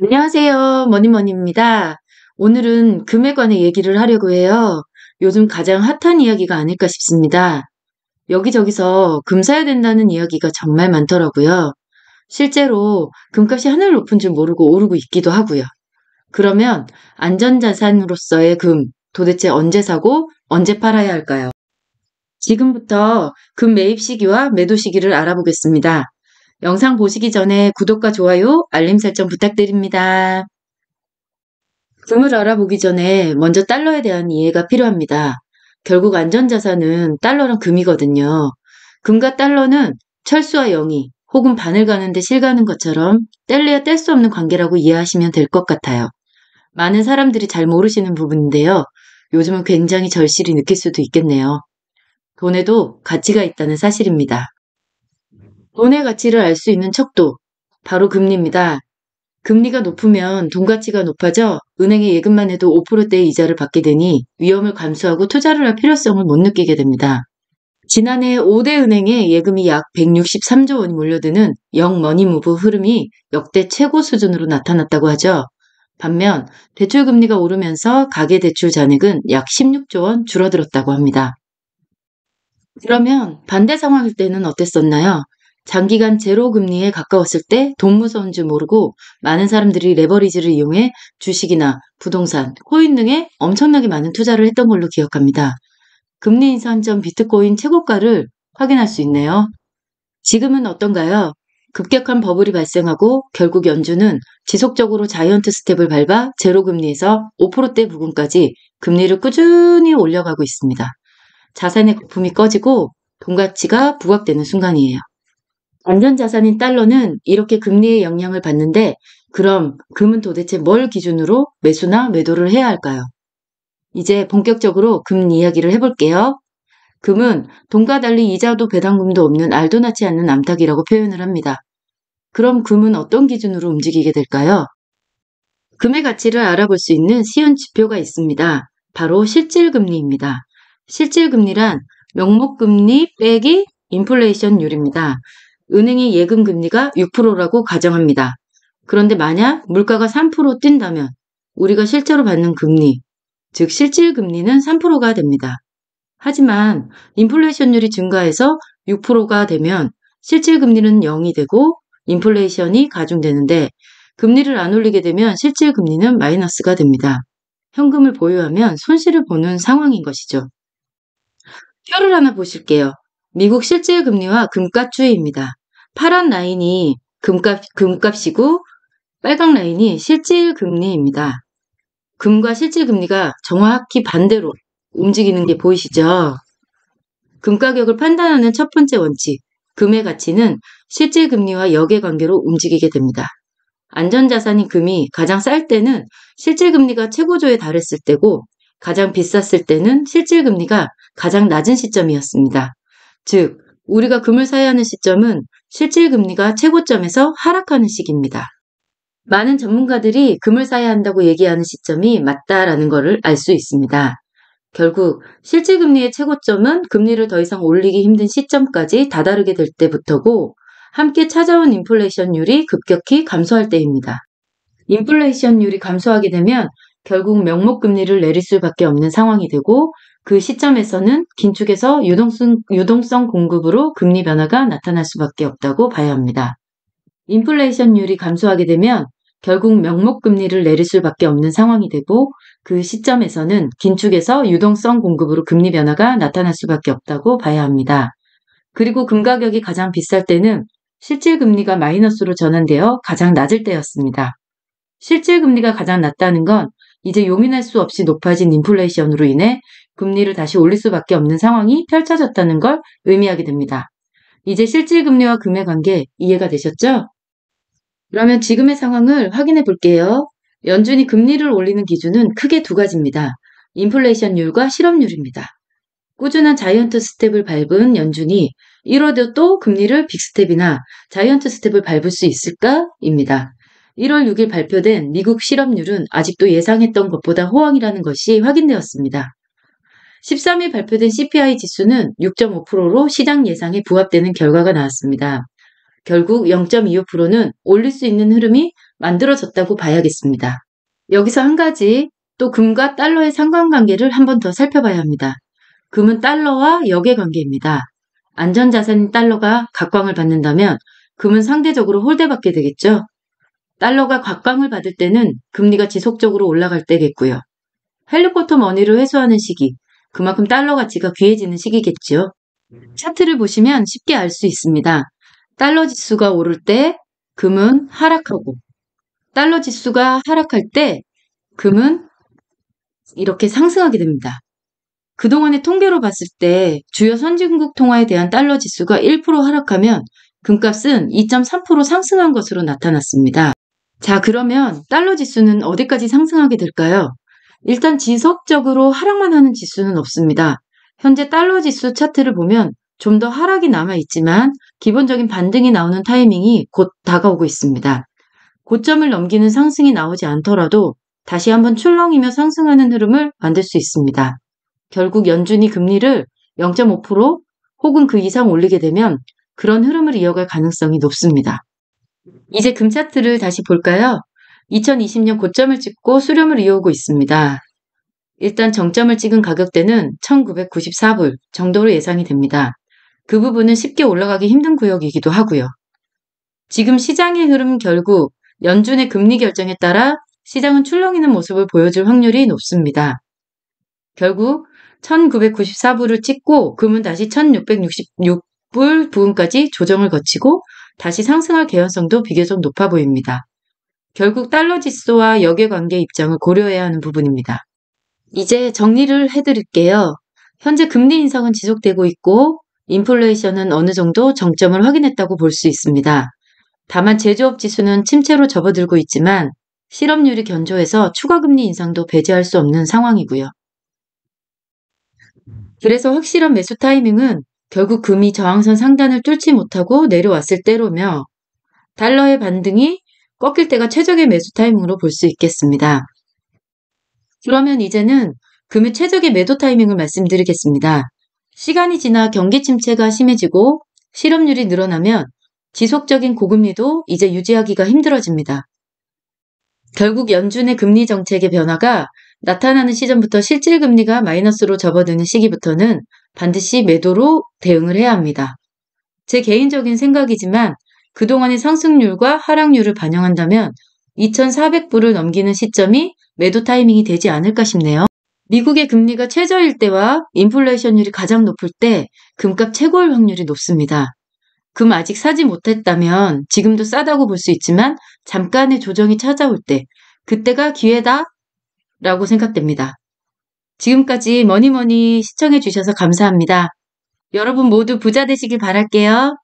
안녕하세요. 머니머니입니다. 오늘은 금에 관해 얘기를 하려고 해요. 요즘 가장 핫한 이야기가 아닐까 싶습니다. 여기저기서 금 사야 된다는 이야기가 정말 많더라고요. 실제로 금값이 하늘 높은 줄 모르고 오르고 있기도 하고요. 그러면 안전자산으로서의 금, 도대체 언제 사고 언제 팔아야 할까요? 지금부터 금 매입 시기와 매도 시기를 알아보겠습니다. 영상 보시기 전에 구독과 좋아요, 알림 설정 부탁드립니다. 금을 알아보기 전에 먼저 달러에 대한 이해가 필요합니다. 결국 안전자산은 달러랑 금이거든요. 금과 달러는 철수와 영이 혹은 바늘 가는데 실 가는 것처럼 뗄래야 뗄 수 없는 관계라고 이해하시면 될 것 같아요. 많은 사람들이 잘 모르시는 부분인데요. 요즘은 굉장히 절실히 느낄 수도 있겠네요. 돈에도 가치가 있다는 사실입니다. 돈의 가치를 알 수 있는 척도 바로 금리입니다. 금리가 높으면 돈 가치가 높아져 은행에 예금만 해도 5%대의 이자를 받게 되니 위험을 감수하고 투자를 할 필요성을 못 느끼게 됩니다. 지난해 5대 은행에 예금이 약 163조 원이 몰려드는 영머니무브 흐름이 역대 최고 수준으로 나타났다고 하죠. 반면 대출 금리가 오르면서 가계대출 잔액은 약 16조 원 줄어들었다고 합니다. 그러면 반대 상황일 때는 어땠었나요? 장기간 제로 금리에 가까웠을 때 돈 무서운 줄 모르고 많은 사람들이 레버리지를 이용해 주식이나 부동산, 코인 등에 엄청나게 많은 투자를 했던 걸로 기억합니다. 금리 인상 전 비트코인 최고가를 확인할 수 있네요. 지금은 어떤가요? 급격한 버블이 발생하고 결국 연준은 지속적으로 자이언트 스텝을 밟아 제로 금리에서 5%대 부근까지 금리를 꾸준히 올려가고 있습니다. 자산의 거품이 꺼지고 돈 가치가 부각되는 순간이에요. 안전자산인 달러는 이렇게 금리의 영향을 받는데 그럼 금은 도대체 뭘 기준으로 매수나 매도를 해야 할까요? 이제 본격적으로 금 이야기를 해볼게요. 금은 돈과 달리 이자도 배당금도 없는 알도 낳지 않는 암탉이라고 표현을 합니다. 그럼 금은 어떤 기준으로 움직이게 될까요? 금의 가치를 알아볼 수 있는 쉬운 지표가 있습니다. 바로 실질금리입니다. 실질금리란 명목금리 빼기 인플레이션율입니다. 은행의 예금 금리가 6%라고 가정합니다. 그런데 만약 물가가 3% 뛴다면 우리가 실제로 받는 금리, 즉 실질금리는 3%가 됩니다. 하지만 인플레이션율이 증가해서 6%가 되면 실질금리는 0이 되고 인플레이션이 가중되는데 금리를 안 올리게 되면 실질금리는 마이너스가 됩니다. 현금을 보유하면 손실을 보는 상황인 것이죠. 표를 하나 보실게요. 미국 실질금리와 금값 추이입니다. 파란 라인이 금값이고 빨강 라인이 실질금리입니다. 금과 실질금리가 정확히 반대로 움직이는 게 보이시죠? 금 가격을 판단하는 첫 번째 원칙, 금의 가치는 실질금리와 역의 관계로 움직이게 됩니다. 안전자산인 금이 가장 쌀 때는 실질금리가 최고조에 달했을 때고 가장 비쌌을 때는 실질금리가 가장 낮은 시점이었습니다. 즉, 우리가 금을 사야 하는 시점은 실질금리가 최고점에서 하락하는 시기입니다. 많은 전문가들이 금을 사야 한다고 얘기하는 시점이 맞다라는 것을 알 수 있습니다. 결국 실질금리의 최고점은 금리를 더 이상 올리기 힘든 시점까지 다다르게 될 때부터고 함께 찾아온 인플레이션율이 급격히 감소할 때입니다. 인플레이션율이 감소하게 되면 결국 명목금리를 내릴 수밖에 없는 상황이 되고 그 시점에서는 긴축에서 유동성 공급으로 금리 변화가 나타날 수밖에 없다고 봐야 합니다. 인플레이션율이 감소하게 되면 결국 명목금리를 내릴 수밖에 없는 상황이 되고 그 시점에서는 긴축에서 유동성 공급으로 금리 변화가 나타날 수밖에 없다고 봐야 합니다. 그리고 금 가격이 가장 비쌀 때는 실질금리가 마이너스로 전환되어 가장 낮을 때였습니다. 실질금리가 가장 낮다는 건 이제 용인할 수 없이 높아진 인플레이션으로 인해 금리를 다시 올릴 수밖에 없는 상황이 펼쳐졌다는 걸 의미하게 됩니다. 이제 실질금리와 금의 관계 이해가 되셨죠? 그러면 지금의 상황을 확인해 볼게요. 연준이 금리를 올리는 기준은 크게 두 가지입니다. 인플레이션율과 실업률입니다. 꾸준한 자이언트 스텝을 밟은 연준이 1월에도 또 금리를 빅스텝이나 자이언트 스텝을 밟을 수 있을까?입니다. 1월 6일 발표된 미국 실업률은 아직도 예상했던 것보다 호황이라는 것이 확인되었습니다. 13일 발표된 CPI 지수는 6.5%로 시장 예상에 부합되는 결과가 나왔습니다. 결국 0.25%는 올릴 수 있는 흐름이 만들어졌다고 봐야겠습니다. 여기서 한 가지 또 금과 달러의 상관관계를 한 번 더 살펴봐야 합니다. 금은 달러와 역의 관계입니다. 안전자산인 달러가 각광을 받는다면 금은 상대적으로 홀대받게 되겠죠. 달러가 각광을 받을 때는 금리가 지속적으로 올라갈 때겠고요. 헬리코터 머니를 회수하는 시기, 그만큼 달러 가치가 귀해지는 시기겠지요. 차트를 보시면 쉽게 알 수 있습니다. 달러 지수가 오를 때 금은 하락하고 달러 지수가 하락할 때 금은 이렇게 상승하게 됩니다. 그동안의 통계로 봤을 때 주요 선진국 통화에 대한 달러 지수가 1% 하락하면 금값은 2.3% 상승한 것으로 나타났습니다. 자, 그러면 달러 지수는 어디까지 상승하게 될까요? 일단 지속적으로 하락만 하는 지수는 없습니다. 현재 달러 지수 차트를 보면 좀 더 하락이 남아있지만 기본적인 반등이 나오는 타이밍이 곧 다가오고 있습니다. 고점을 넘기는 상승이 나오지 않더라도 다시 한번 출렁이며 상승하는 흐름을 만들 수 있습니다. 결국 연준이 금리를 0.5% 혹은 그 이상 올리게 되면 그런 흐름을 이어갈 가능성이 높습니다. 이제 금 차트를 다시 볼까요? 2020년 고점을 찍고 수렴을 이어오고 있습니다. 일단 정점을 찍은 가격대는 1994불 정도로 예상이 됩니다. 그 부분은 쉽게 올라가기 힘든 구역이기도 하고요. 지금 시장의 흐름 결국 연준의 금리 결정에 따라 시장은 출렁이는 모습을 보여줄 확률이 높습니다. 결국 1994불을 찍고 금은 다시 1666불 부근까지 조정을 거치고 다시 상승할 개연성도 비교적 높아 보입니다. 결국 달러 지수와 역의 관계 입장을 고려해야 하는 부분입니다. 이제 정리를 해드릴게요. 현재 금리 인상은 지속되고 있고 인플레이션은 어느 정도 정점을 확인했다고 볼 수 있습니다. 다만 제조업 지수는 침체로 접어들고 있지만 실업률이 견조해서 추가 금리 인상도 배제할 수 없는 상황이고요. 그래서 확실한 매수 타이밍은 결국 금이 저항선 상단을 뚫지 못하고 내려왔을 때로며 달러의 반등이 꺾일 때가 최적의 매수 타이밍으로 볼 수 있겠습니다. 그러면 이제는 금의 최적의 매도 타이밍을 말씀드리겠습니다. 시간이 지나 경기 침체가 심해지고 실업률이 늘어나면 지속적인 고금리도 이제 유지하기가 힘들어집니다. 결국 연준의 금리 정책의 변화가 나타나는 시점부터 실질금리가 마이너스로 접어드는 시기부터는 반드시 매도로 대응을 해야 합니다. 제 개인적인 생각이지만 그동안의 상승률과 하락률을 반영한다면 2,400불을 넘기는 시점이 매도 타이밍이 되지 않을까 싶네요. 미국의 금리가 최저일 때와 인플레이션율이 가장 높을 때 금값 최고일 확률이 높습니다. 금 아직 사지 못했다면 지금도 싸다고 볼 수 있지만 잠깐의 조정이 찾아올 때 그때가 기회다 라고 생각됩니다. 지금까지 머니머니 시청해 주셔서 감사합니다. 여러분 모두 부자 되시길 바랄게요.